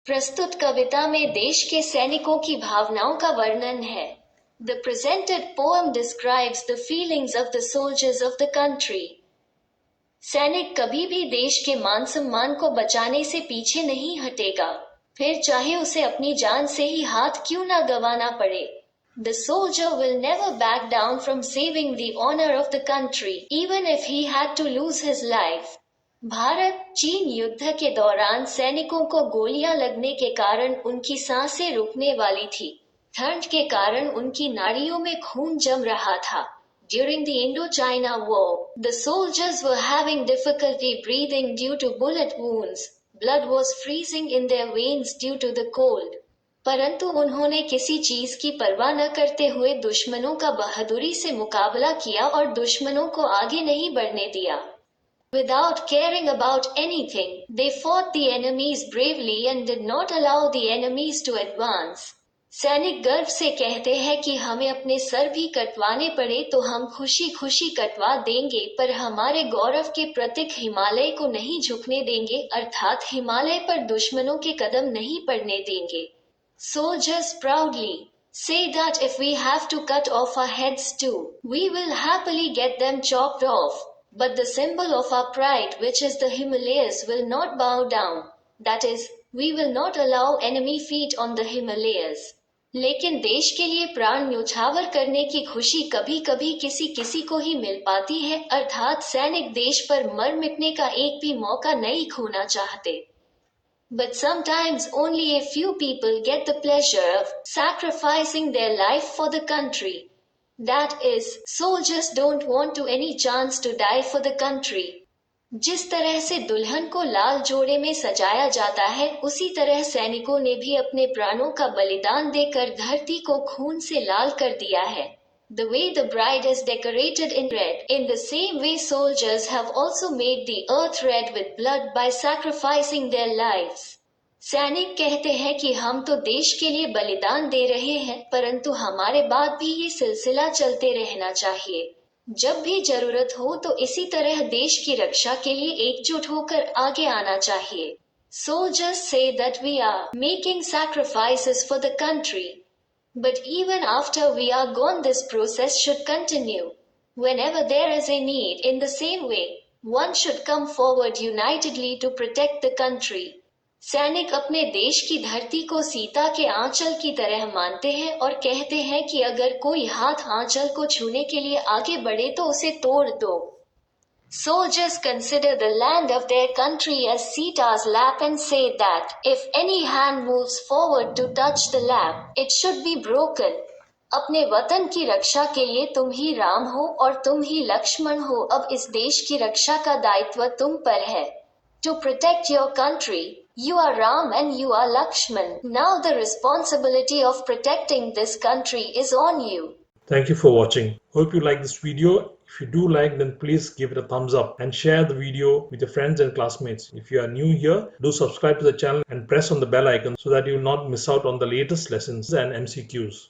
प्रस्तुत कविता में देश के सैनिकों की भावनाओं का वर्णन है। The presented poem describes the feelings of the soldiers of the country. सैनिक कभी भी देश के मान सम्मान को बचाने से पीछे नहीं हटेगा, फिर चाहे उसे अपनी जान से ही हाथ क्यों ना गंवाना पड़े। The soldier will never back down from saving the honor of the country, even if he had to lose his life. Bharat चीन युद्ध के दौरान सैनिकों को गोलियां लगने के कारण उनकी सांसें रुकने वाली थी। ठंड के कारण उनकी नाड़ियों में खून जम रहा था। During the Indo-China War, the soldiers were having difficulty breathing due to bullet wounds. Blood was freezing in their veins due to the cold. परंतु उन्होंने किसी चीज की परवाह न करते हुए दुश्मनों का बहादुरी से मुकाबला किया और दुश्मनों को आगे नहीं बढ़ने दिया। Without caring about anything, they fought the enemies bravely and did not allow the enemies to advance. सैनिक गर्व से कहते हैं कि हमें अपने सर भी कटवाने पड़े तो हम खुशी खुशी कटवा देंगे, पर हमारे गौरव के प्रतीक हिमालय को नहीं झुकने देंगे, अर्थात हिमालय पर दुश्मनों के कदम नहीं पड़ने देंगे। Soldiers proudly say that if we have to cut off our heads too, we will happily get them chopped off. But the symbol of our pride, which is the Himalayas, will not bow down. That is, we will not allow enemy feet on the Himalayas. लेकिन देश के लिए प्राण न्यौछावर करने की खुशी कभी कभी किसी किसी को ही मिल पाती है, अर्थात सैनिक देश पर मर मिटने का एक भी मौका नहीं खोना चाहते। But sometimes only a few people get the pleasure of sacrificing their life for the country. That is, soldiers don't want to any chance to die for the country. जिस तरह से दुल्हन को लाल जोड़े में सजाया जाता है, उसी तरह सैनिकों ने भी अपने प्राणों का बलिदान देकर धरती को खून से लाल कर दिया है। The way the bride is decorated in red, in the same way soldiers have also made the earth red with blood by sacrificing their lives. सैनिक कहते हैं कि हम तो देश के लिए बलिदान दे रहे हैं, परंतु हमारे बाद भी ये सिलसिला चलते रहना चाहिए। जब भी जरूरत हो तो इसी तरह देश की रक्षा के लिए एकजुट होकर आगे आना चाहिए। Soldiers say that we are making sacrifices for the country. But even after we are gone, this process should continue. Whenever there is a need, in the same way, one should come forward unitedly to protect the country. सैनिक अपने देश की धरती को सीता के आंचल की तरह मानते हैं और कहते हैं कि अगर कोई हाथ आंचल को छूने के लिए आगे बढ़े तो उसे तोड़ दो। Soldiers consider the land of their country as Sita's lap and say that if any hand moves forward to touch the lap, it should be broken. अपने वतन की रक्षा के लिए तुम ही राम हो और तुम ही लक्ष्मण हो, अब इस देश की रक्षा का दायित्व तुम पर है। To protect your country, you are Ram and you are Lakshman. Now the responsibility of protecting this country is on you. Thank you for watching. Hope you like this video. If you do like, then please give it a thumbs up and share the video with your friends and classmates. If you are new here, do subscribe to the channel and press on the bell icon so that you will not miss out on the latest lessons and MCQs.